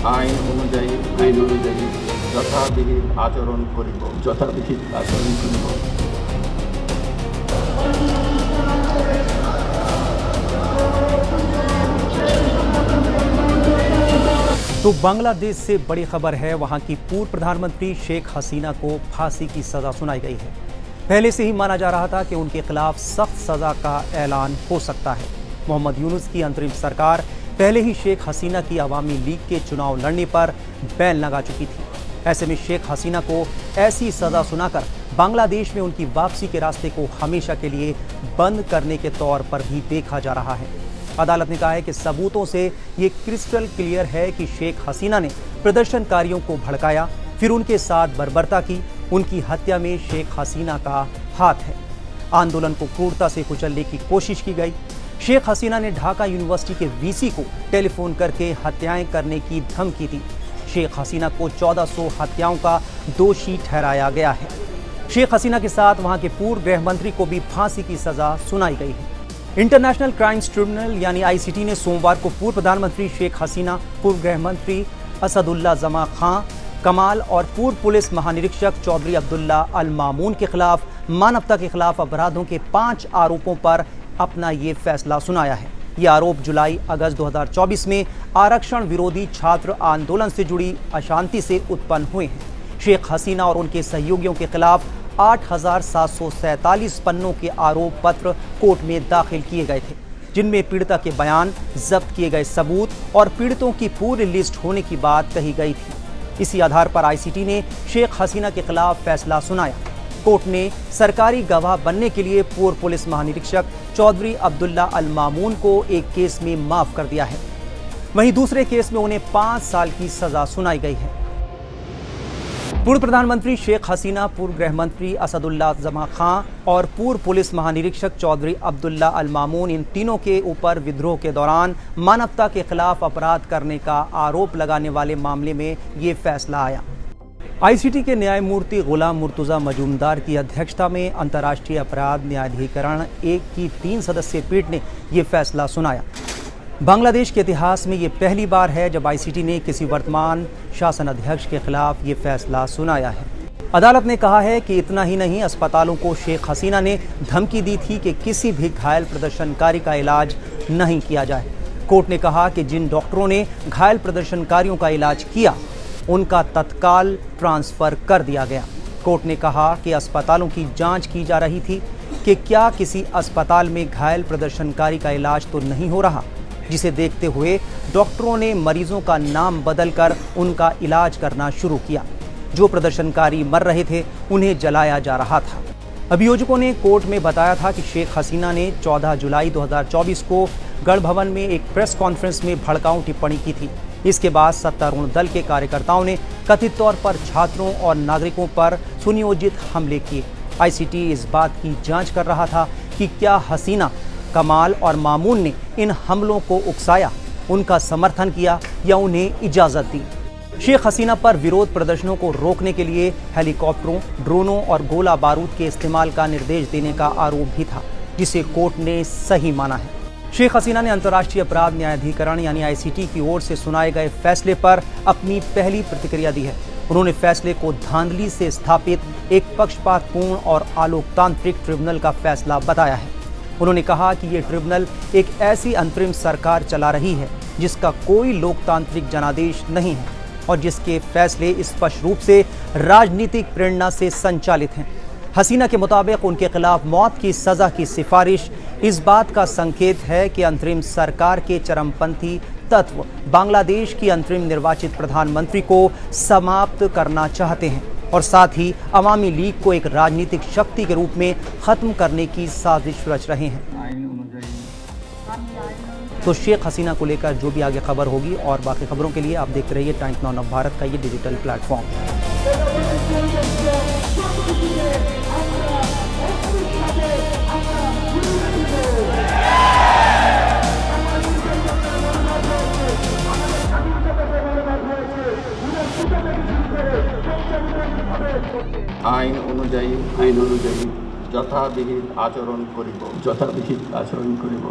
আইন অনুযায়ী যথাবিহিত আচরণ করিব। तो बांग्लादेश से बड़ी खबर है। वहां की पूर्व प्रधानमंत्री शेख हसीना को फांसी की सजा सुनाई गई है। पहले से ही माना जा रहा था कि उनके खिलाफ सख्त सजा का ऐलान हो सकता है। मोहम्मद यूनुस की अंतरिम सरकार पहले ही शेख हसीना की अवामी लीग के चुनाव लड़ने पर बैन लगा चुकी थी। ऐसे में शेख हसीना को ऐसी सजा सुनाकर बांग्लादेश में उनकी वापसी के रास्ते को हमेशा के लिए बंद करने के तौर पर भी देखा जा रहा है। अदालत ने कहा है कि सबूतों से ये क्रिस्टल क्लियर है कि शेख हसीना ने प्रदर्शनकारियों को भड़काया, फिर उनके साथ बर्बरता की। उनकी हत्या में शेख हसीना का हाथ है। आंदोलन को क्रूरता से कुचलने की कोशिश की गई। शेख हसीना ने ढाका यूनिवर्सिटी के वीसी को टेलीफोन करके हत्याएं करने की धमकी दी। शेख हसीना को 1400 हत्याओं का दोषी ठहराया गया है। शेख हसीना के साथ वहां के पूर्व गृह मंत्री को भी फांसी की सजा सुनाई गई है। इंटरनेशनल क्राइम्स ट्रिब्यूनल यानी आईसीटी ने सोमवार को पूर्व प्रधानमंत्री शेख हसीना, पूर्व गृह मंत्री असदुल्ला जमा खां कमाल और पूर्व पुलिस महानिरीक्षक चौधरी अब्दुल्ला अल मामून के खिलाफ मानवता के खिलाफ अपराधों के 5 आरोपों पर अपना ये फैसला सुनाया है। ये आरोप जुलाई अगस्त 2024 में आरक्षण विरोधी छात्र आंदोलन से जुड़ी अशांति से उत्पन्न हुए हैं। शेख हसीना और उनके सहयोगियों के खिलाफ 8747 पन्नों के आरोप पत्र कोर्ट में दाखिल किए गए थे, जिनमें पीड़िता के बयान, जब्त किए गए सबूत और पीड़ितों की पूरी लिस्ट होने की बात कही गई थी। इसी आधार पर आईसीटी ने शेख हसीना के खिलाफ फैसला सुनाया। कोर्ट ने सरकारी गवाह बनने के लिए पूर्व पुलिस महानिरीक्षक चौधरी अब्दुल्ला अल मामून को एक केस में माफ कर दिया है। वहीं दूसरे केस में उन्हें 5 साल की सजा सुनाई गई है। पूर्व प्रधानमंत्री शेख हसीना, पूर्व गृह मंत्री असदुल्ला जमा खां और पूर्व पुलिस महानिरीक्षक चौधरी अब्दुल्ला अल मामून, इन तीनों के ऊपर विद्रोह के दौरान मानवता के खिलाफ अपराध करने का आरोप लगाने वाले मामले में ये फैसला आया। आईसीटी के न्यायमूर्ति गुलाम मुर्तुजा मजूमदार की अध्यक्षता में अंतर्राष्ट्रीय अपराध न्यायाधिकरण 1 की 3 सदस्यीय पीठ ने यह फैसला सुनाया। बांग्लादेश के इतिहास में ये पहली बार है जब आईसीटी ने किसी वर्तमान शासन अध्यक्ष के खिलाफ ये फैसला सुनाया है। अदालत ने कहा है कि इतना ही नहीं, अस्पतालों को शेख हसीना ने धमकी दी थी कि किसी भी घायल प्रदर्शनकारी का इलाज नहीं किया जाए। कोर्ट ने कहा कि जिन डॉक्टरों ने घायल प्रदर्शनकारियों का इलाज किया, उनका तत्काल ट्रांसफर कर दिया गया। कोर्ट ने कहा कि अस्पतालों की जांच की जा रही थी कि क्या किसी अस्पताल में घायल प्रदर्शनकारी का इलाज तो नहीं हो रहा, जिसे देखते हुए डॉक्टरों ने मरीजों का नाम बदलकर उनका इलाज करना शुरू किया। जो प्रदर्शनकारी मर रहे थे, उन्हें जलाया जा रहा था। अभियोजकों ने कोर्ट में बताया था कि शेख हसीना ने 14 जुलाई 2024 को गढ़ भवन में एक प्रेस कॉन्फ्रेंस में भड़काऊ टिप्पणी की थी। इसके बाद सत्तारूढ़ दल के कार्यकर्ताओं ने कथित तौर पर छात्रों और नागरिकों पर सुनियोजित हमले किए। आईसीटी इस बात की जांच कर रहा था कि क्या हसीना, कमाल और मामून ने इन हमलों को उकसाया, उनका समर्थन किया या उन्हें इजाजत दी। शेख हसीना पर विरोध प्रदर्शनों को रोकने के लिए हेलीकॉप्टरों, ड्रोनों और गोला बारूद के इस्तेमाल का निर्देश देने का आरोप भी था, जिसे कोर्ट ने सही माना है। शेख हसीना ने अंतर्राष्ट्रीय अपराध न्यायाधिकरण यानी आईसीटी की ओर से सुनाए गए फैसले पर अपनी पहली प्रतिक्रिया दी है। उन्होंने फैसले को धांधली से स्थापित एक पक्षपातपूर्ण और अलोकतांत्रिक ट्रिब्यूनल का फैसला बताया है। उन्होंने कहा कि ये ट्रिब्यूनल एक ऐसी अंतरिम सरकार चला रही है जिसका कोई लोकतांत्रिक जनादेश नहीं है और जिसके फैसले स्पष्ट रूप से राजनीतिक प्रेरणा से संचालित हैं। हसीना के मुताबिक उनके खिलाफ मौत की सज़ा की सिफारिश इस बात का संकेत है कि अंतरिम सरकार के चरमपंथी तत्व बांग्लादेश की अंतरिम निर्वाचित प्रधानमंत्री को समाप्त करना चाहते हैं और साथ ही अवामी लीग को एक राजनीतिक शक्ति के रूप में खत्म करने की साजिश रच रहे हैं। तो शेख हसीना को लेकर जो भी आगे खबर होगी और बाकी खबरों के लिए आप देखते रहिए टाइम्स नाउ ऑफ भारत का ये डिजिटल प्लेटफॉर्म। আইন অনুযায়ী যথাবিহিত আচরণ করিব।